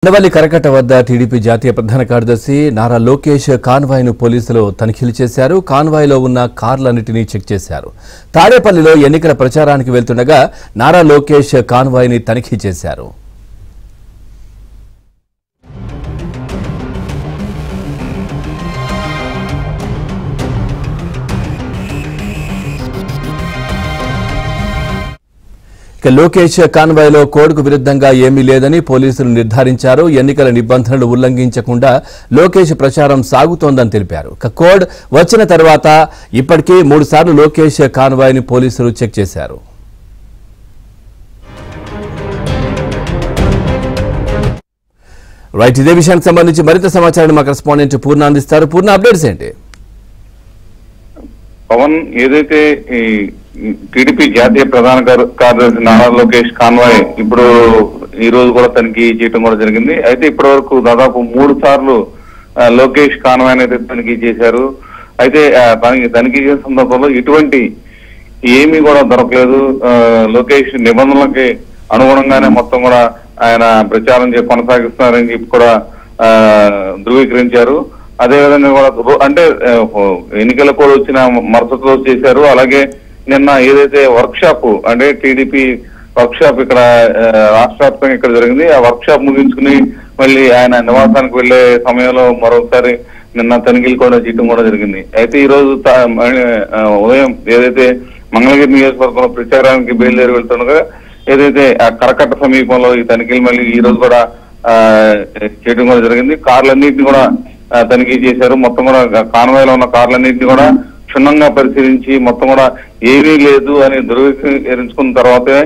ఉండవల్లి కరకట్ట వద్ద టీడీపీ జాతీయ ప్రధాన కార్యదర్శి నారా లోకేష్ కాన్వాయ్ను పోలీసులు తనిఖీలు చేశారు. కాన్వాయ్లో ఉన్న కార్లన్నిటినీ చెక్ చేశారు. తాడేపల్లిలో ఎన్నికల ప్రచారానికి వెళ్తుండగా నారా లోకేష్ కాన్వాయ్ని తనిఖీ చేశారు. లోకేష్ కాన్వాయ్లో కోడ్కు విరుద్ధంగా ఏమీ లేదని పోలీసులు నిర్ధారించారు. ఎన్నికల నిబంధనలు ఉల్లంఘించకుండా లోకేష్ ప్రచారం సాగుతోందని తెలిపారు. కోడ్ వచ్చిన తర్వాత ఇప్పటికే 3 సార్లు లోకేష్ కాన్వాయ్ని పోలీసులు చెక్ చేశారు. రైట్, ఇదే విషయానికి సంబంధించి మరింత సమాచారాన్ని మా కరెస్పాండెంట్ పూర్ణ అందిస్తారు. పూర్ణ, అప్డేట్స్ ఏంటి? పవన్, ఏదైతే టీడీపీ జాతీయ ప్రధాన కార్యదర్శి నారా లోకేష్ కాన్వాయ్ ఇప్పుడు ఈ రోజు కూడా తనిఖీ చేయడం కూడా జరిగింది. అయితే ఇప్పటి వరకు దాదాపు 3 సార్లు లోకేష్ కాన్వాయ్ అయితే తనిఖీ చేశారు. అయితే తనిఖీ చేసిన సందర్భంలో ఇటువంటి ఏమీ కూడా దొరకలేదు. లోకేష్ నిబంధనలకి అనుగుణంగానే మొత్తం కూడా ఆయన ప్రచారం కొనసాగిస్తున్నారని చెప్పి కూడా ధృవీకరించారు. అదేవిధంగా కూడా అంటే ఎన్నికల కూడా వచ్చిన మరుసటి రోజు చేశారు. అలాగే నిన్న ఏదైతే వర్క్ షాప్ అంటే టీడీపీ వర్క్ షాప్ ఇక్కడ రాష్ట్ర వ్యాప్తంగా ఇక్కడ జరిగింది. ఆ వర్క్ షాప్ ముగించుకుని మళ్ళీ ఆయన నివాసానికి వెళ్లే సమయంలో మరొకసారి నిన్న తనిఖీలు కూడా చేయడం కూడా జరిగింది. అయితే ఈ రోజు ఉదయం ఏదైతే మంగళగిరి నియోజకవర్గంలో ప్రచారానికి బయలుదేరి వెళ్తుండగా ఏదైతే ఆ కరకట్ట సమీపంలో ఈ తనిఖీలు మళ్ళీ ఈ రోజు కూడా చేయడం కూడా జరిగింది. కార్లన్నింటినీ కూడా తనిఖీ చేశారు. మొత్తం కూడా కాన్వాయ్లో ఉన్న కార్లన్నింటినీ కూడా క్షుణ్ణంగా పరిశీలించి మొత్తం కూడా ఏమీ లేదు అని ధృవీకరించుకున్న తర్వాతే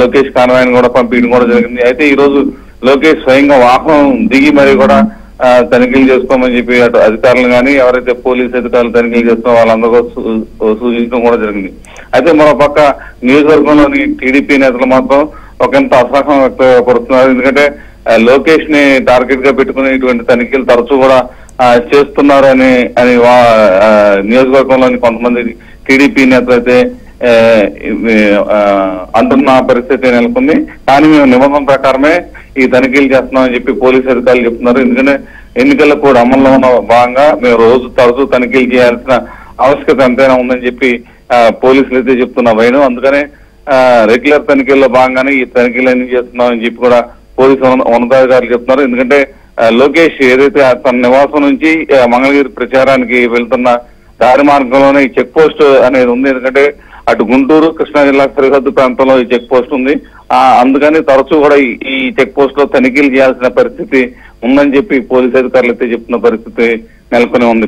లోకేష్ కాన్వాయ్ని కూడా పంపించడం కూడా జరిగింది. అయితే ఈ రోజు లోకేష్ స్వయంగా వాహనం దిగి మరి కూడా తనిఖీలు చేసుకోమని చెప్పి అటు అధికారులు కానీ ఎవరైతే పోలీసు అధికారులు తనిఖీలు చేస్తున్నా వాళ్ళందరూ సూచించడం కూడా జరిగింది. అయితే మరో పక్క నియోజకవర్గంలోని టీడీపీ నేతలు మాత్రం ఒకంత అసహనం వ్యక్తపరుస్తున్నారు. ఎందుకంటే లోకేష్ ని టార్గెట్ గా పెట్టుకుని ఇటువంటి తనిఖీలు తరచూ కూడా చేస్తున్నారు అని నియోజకవర్గంలోని కొంతమంది టీడీపీ నేతలు అయితే అంటున్న పరిస్థితి నెలకొంది. కానీ మేము నిబంధన ప్రకారమే ఈ తనిఖీలు చేస్తున్నామని చెప్పి పోలీసు అధికారులు చెప్తున్నారు. ఎందుకంటే ఎన్నికల కూడా అమల్లో ఉన్న భాగంగా మేము తరచూ తనిఖీలు చేయాల్సిన ఆవశ్యకత ఎంతైనా ఉందని చెప్పి పోలీసులు అయితే చెప్తున్న భయం. అందుకనే రెగ్యులర్ తనిఖీల్లో భాగంగానే ఈ తనిఖీలన్నీ చేస్తున్నామని చెప్పి కూడా పోలీసు ఉన్నతాధికారులు చెప్తున్నారు. ఎందుకంటే లోకేష్ ఏదైతే తన నివాసం నుంచి మంగళగిరి ప్రచారానికి వెళ్తున్న దారి మార్గంలోనే ఈ చెక్ పోస్ట్ అనేది ఉంది. ఎందుకంటే అటు గుంటూరు కృష్ణా జిల్లా సరిహద్దు ప్రాంతంలో ఈ చెక్ పోస్ట్ ఉంది. అందుకని తరచూ కూడా ఈ చెక్ పోస్ట్ లో తనిఖీలు చేయాల్సిన పరిస్థితి ఉందని చెప్పి పోలీసు అధికారులు అయితే చెప్తున్న పరిస్థితి నెలకొని ఉంది.